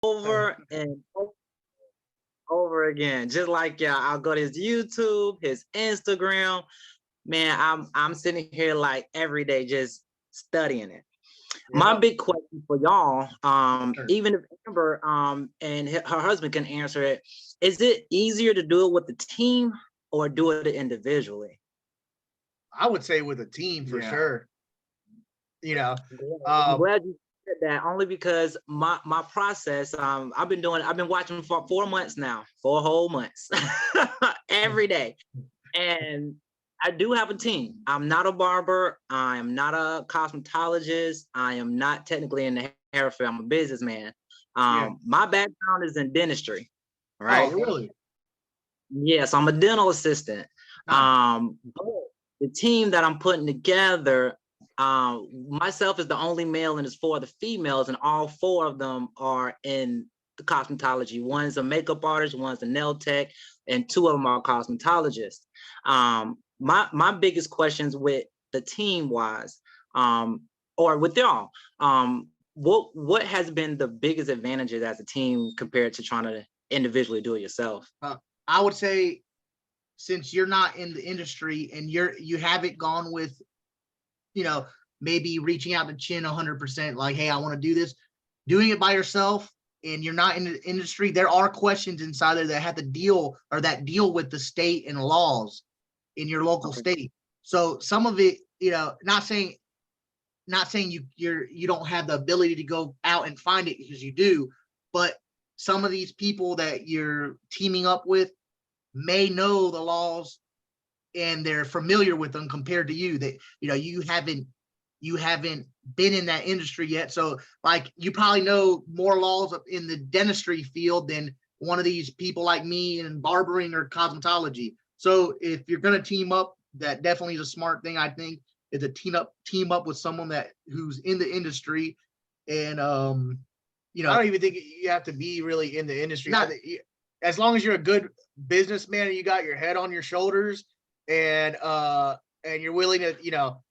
over and over again. Just like yeah, I'll go to his YouTube, his Instagram. Man, I'm sitting here like every day just studying it. My Yeah. big question for y'all, Sure. even if Amber and her husband can answer it, is it easier to do it with the team or do it individually? I would say with a team for Yeah. sure. You know, I'm um, glad you said that only because my process, I've been watching for 4 months now, 4 whole months, every day. And I do have a team. I'm not a barber. I am not a cosmetologist. I am not technically in the hair field. I'm a businessman. Yeah. My background is in dentistry, oh, right? really? Yes, I'm a dental assistant. Nice. But the team that I'm putting together, myself is the only male and there's four of the females, and all four of them are in the cosmetology. One's a makeup artist, one's a nail tech, and two of them are cosmetologists. My biggest questions with the team wise, or with y'all, what has been the biggest advantages as a team compared to trying to individually do it yourself? I would say since you're not in the industry and you haven't gone with, you know, maybe reaching out to Chin 100%, like, hey, I want to do this, doing it by yourself, and you're not in the industry, there are questions inside there that have to deal with the state and laws in your local state. So some of it, you know, not saying you don't have the ability to go out and find it, because you do, but some of these people that you're teaming up with may know the laws and they're familiar with them compared to you, that, you know, you haven't been in that industry yet. So like, you probably know more laws in the dentistry field than one of these people like me in barbering or cosmetology. So if you're going to team up, that definitely is a smart thing, I think, is to team up with someone who's in the industry. And you know, I don't even think you have to be really in the industry. Not- As long as you're a good businessman and you got your head on your shoulders, and you're willing to, you know,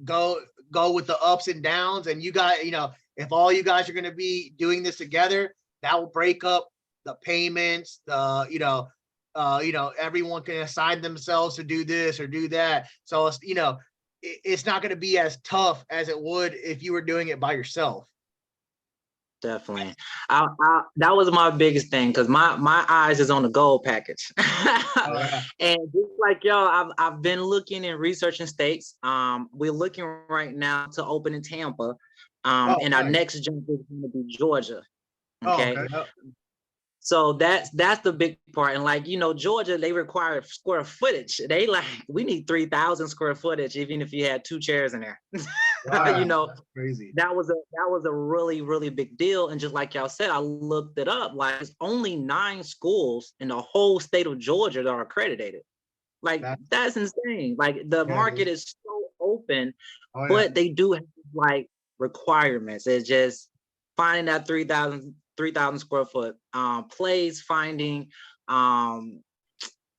go with the ups and downs, and you got, you know, if all you guys are going to be doing this together, that will break up the payments, everyone can assign themselves to do this or do that. So it's, you know, it's not going to be as tough as it would if you were doing it by yourself. Definitely. That was my biggest thing, because my eyes is on the gold package. And just like y'all, I've been looking and researching states. We're looking right now to open in Tampa. And our next jump is going to be Georgia. Okay. So that's the big part. And like, you know, Georgia, they require square footage. They like, we need 3,000 square footage, even if you had two chairs in there. Wow, you know, that's crazy. that was a really, really big deal. And just like y'all said, I looked it up. Like, there's only 9 schools in the whole state of Georgia that are accredited. Like, that's insane. Like, the market is so open, but they do have like requirements. It's just finding that 3,000 square foot place, finding the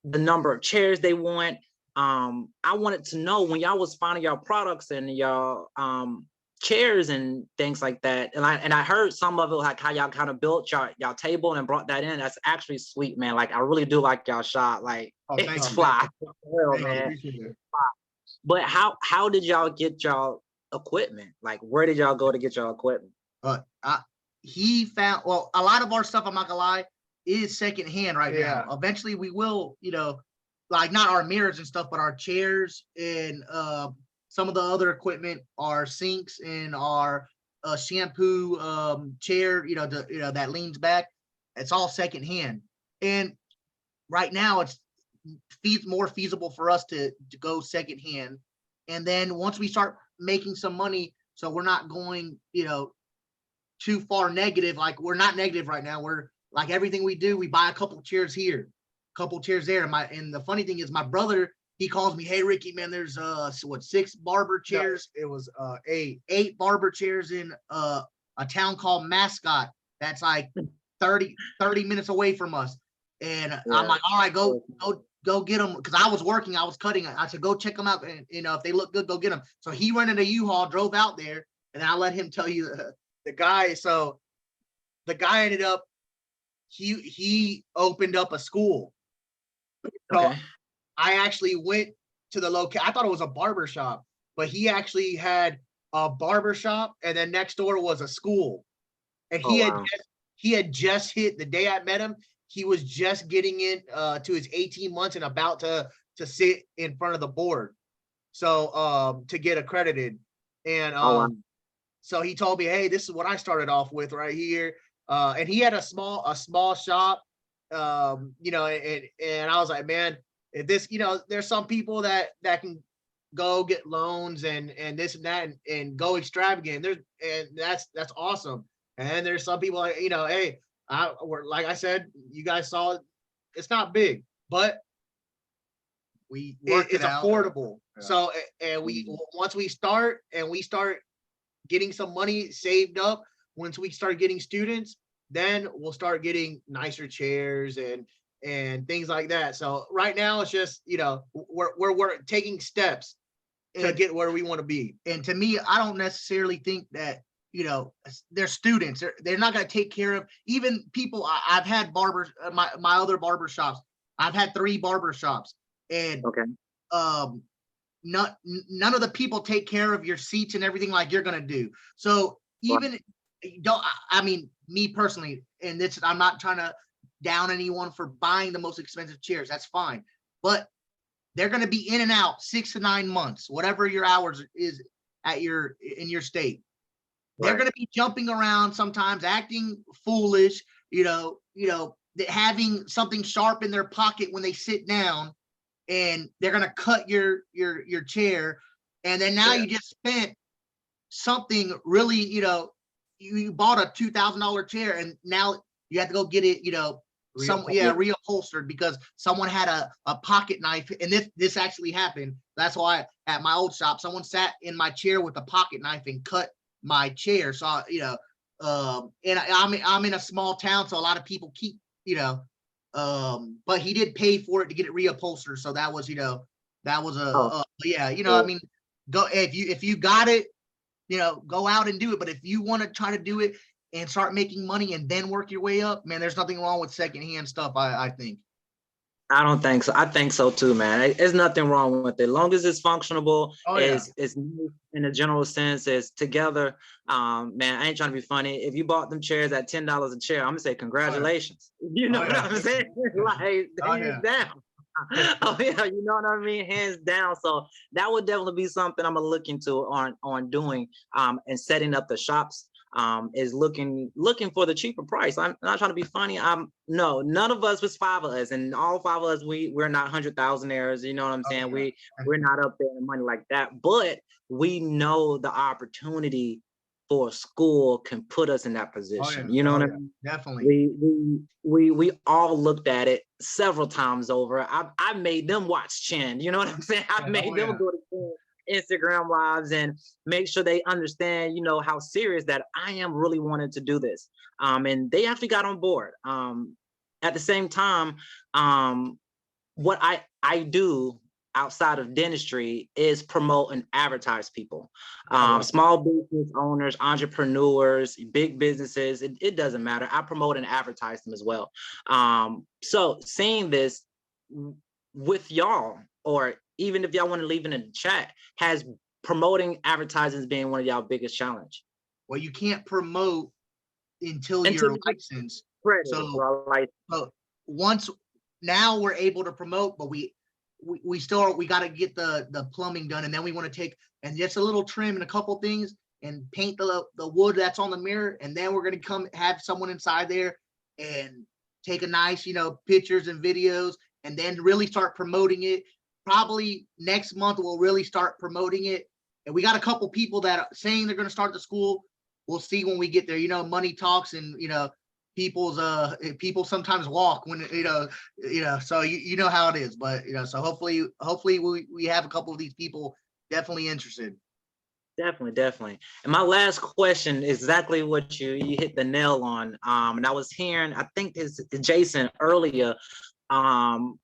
number of chairs they want. I wanted to know, when y'all was finding y'all products and y'all chairs and things like that, and I heard some of it, like how y'all kind of built y'all table and brought that in. That's actually sweet, man. Like, I really do like y'all shot. Like, it's fly. Man. But how did y'all get y'all equipment? Like, where did y'all go to get y'all equipment? He found, well, a lot of our stuff, I'm not gonna lie, is secondhand right now. Eventually we will, you know, like, not our mirrors and stuff, but our chairs and some of the other equipment, our sinks and our shampoo chair, you know, that leans back. It's all secondhand. And right now it's more feasible for us to go secondhand. And then once we start making some money, so we're not going, you know, too far negative. Like, we're not negative right now. We're like, everything we do, we buy a couple chairs here, a couple chairs there. And the funny thing is, my brother, he calls me, hey Ricky, man, there's 6 barber chairs. No, it was 8 barber chairs in a town called Mascot. That's like 30 minutes away from us. And I'm like, all right, go get them, because I was working, I was cutting. I said, go check them out, and, you know, if they look good, go get them. So he rented a U-Haul, drove out there, and I let him tell you the guy. So the guy ended up, he opened up a school. So Okay. I actually went to the location. I thought it was a barber shop, but he actually had a barber shop, and then next door was a school. And Oh, wow. he had just hit, the day I met him, he was just getting in to his 18 months and about to sit in front of the board. So to get accredited. And Oh, wow. so he told me, hey, this is what I started off with right here. And he had a small shop. You know, and I was like, man, if this, you know, there's some people that can go get loans and this and that and go extravagant. And that's awesome. And there's some people like, you know, hey, like I said, you guys saw it, it's not big, but it's affordable. Yeah. So, and once we start getting some money saved up, once we start getting students, then we'll start getting nicer chairs and things like that. So right now it's just, you know, we're taking steps to get where we want to be. And to me, I don't necessarily think that, you know, they're students. They're not going to take care of even people. I've had barbers, my other barber shops. I've had 3 barber shops, and Okay. None of the people take care of your seats and everything like you're going to do. So even I mean, me personally, and this, I'm not trying to down anyone for buying the most expensive chairs. That's fine, but they're going to be in and out 6 to 9 months, whatever your hours is in your state. They're Right. going to be jumping around sometimes, acting foolish, having something sharp in their pocket when they sit down, and they're going to cut your chair. And then now you just spent something really, you bought a $2,000 chair, and now you have to go get it, reupholstered because someone had a pocket knife. And this actually happened. That's why at my old shop, someone sat in my chair with a pocket knife and cut my chair. So, and I'm in a small town, so a lot of people keep, but he did pay for it to get it reupholstered. So that was, I mean, go, if you got it, go out and do it. But if you want to try to do it and start making money and then work your way up, man, there's nothing wrong with secondhand stuff. I think. I don't think so. I think so too, man. There's nothing wrong with it. As long as it's functional, it's in a general sense, it's together. Man, I ain't trying to be funny. If you bought them chairs at $10 a chair, I'm gonna say congratulations. You know what I'm saying? Like, hands down. Oh yeah, you know what I mean? Hands down. So that would definitely be something I'm gonna look into on doing and setting up the shops. Is looking for the cheaper price. I'm not trying to be funny. No, none of us was 5 of us, and all 5 of us, we're not 100,000aires. You know what I'm saying? We're not up there in money like that, but we know the opportunity for a school can put us in that position. You know what I mean? Definitely. We all looked at it several times over. I made them watch Chin. You know what I'm saying? I made them go to Chin Instagram lives and make sure they understand, how serious that I am really wanting to do this. And they actually got on board. At the same time, what I do outside of dentistry is promote and advertise people. Small business owners, entrepreneurs, big businesses, it doesn't matter. I promote and advertise them as well. So seeing this with y'all, or even if y'all want to leave it in the chat, has promoting advertising being one of y'all biggest challenge? Well, you can't promote until you're licensed. So once, now we're able to promote, but we got to get the plumbing done, and then we want to take and just a little trim and a couple things and paint the wood that's on the mirror, and then we're going to come have someone inside there and take a nice, pictures and videos, and then really start promoting it. Probably next month we'll really start promoting it. And we got a couple people that are saying they're going to start the school. We'll see when we get there. Money talks, and people sometimes walk when so you know how it is. But so hopefully we have a couple of these people definitely interested. Definitely. And my last question is exactly what you hit the nail on. And I was hearing, I think it's Jason earlier, on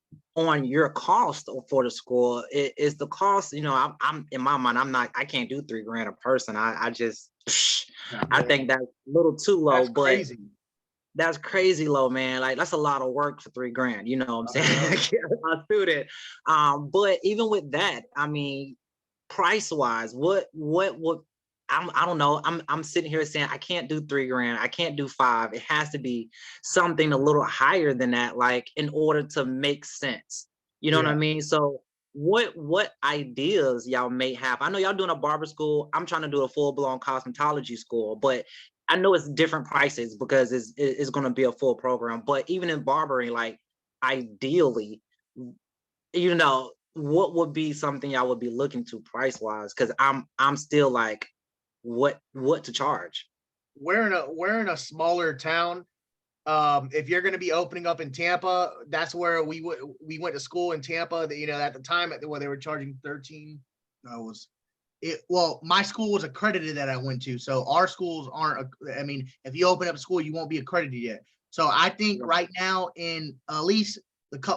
your cost for the school. Is the cost, I'm in my mind, I can't do $3,000 a person. I think that's a little too low. That's crazy. That's crazy low, man. Like that's a lot of work for $3,000. You know what I'm saying? A student. But even with that, I mean, price wise, what would I don't know. I'm sitting here saying I can't do $3,000. I can't do 5. It has to be something a little higher than that, like in order to make sense. You know what I mean? So what ideas y'all may have? I know y'all doing a barber school. I'm trying to do a full-blown cosmetology school, but I know it's different prices because it's going to be a full program. But even in barbering, like ideally, you know, what would be something y'all would be looking to price wise? Because I'm still like, what to charge? We're in a smaller town. If you're going to be opening up in Tampa, that's where we went to school in Tampa. That, you know, at the time where they were charging 13. No, it was it. Well, my school was accredited that I went to, so our schools aren't. I mean, if you open up a school, you won't be accredited yet. So I think right now in at least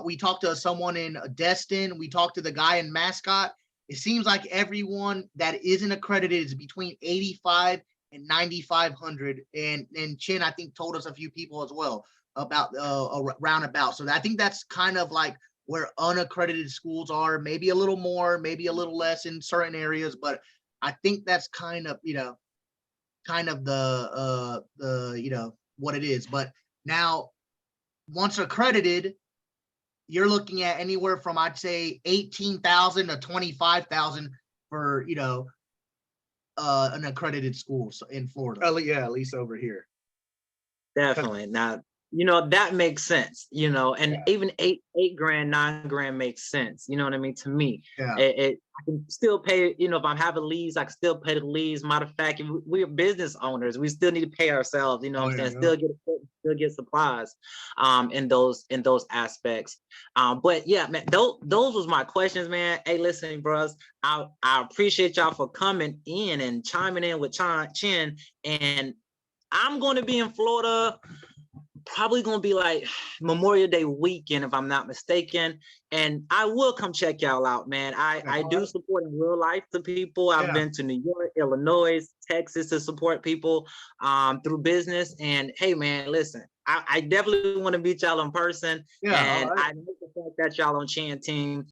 we talked to someone in Destin. We talked to the guy in Mascot. It seems like everyone that isn't accredited is between 85 and 9,500. And Chin, I think, told us a few people as well about roundabout. So I think that's kind of like where unaccredited schools are, maybe a little more, maybe a little less in certain areas, but I think that's kind of, you know, kind of the you know, what it is. But now once accredited, you're looking at anywhere from, I'd say, 18,000 to 25,000 for, you know, an accredited school in Florida. Yeah, at least over here. Definitely. Now, you know, that makes sense, you know, and even $8,000, $9,000 makes sense. You know what I mean? To me, I can still pay, you know, if I'm having leads, I can still pay the leads. Matter of fact, if we're business owners, we still need to pay ourselves, you know what I'm saying? Still get supplies in those aspects. But yeah, man, those was my questions, man. Hey, listen, bros, I appreciate y'all for coming in and chiming in with Chin. And I'm going to be in Florida, probably going to be like Memorial Day weekend, if I'm not mistaken. And I will come check y'all out, man. I do support in real life the people. I've been to New York, Illinois, Texas to support people through business. And hey, man, listen, I definitely want to meet y'all in person. And I know the fact that y'all on Chan team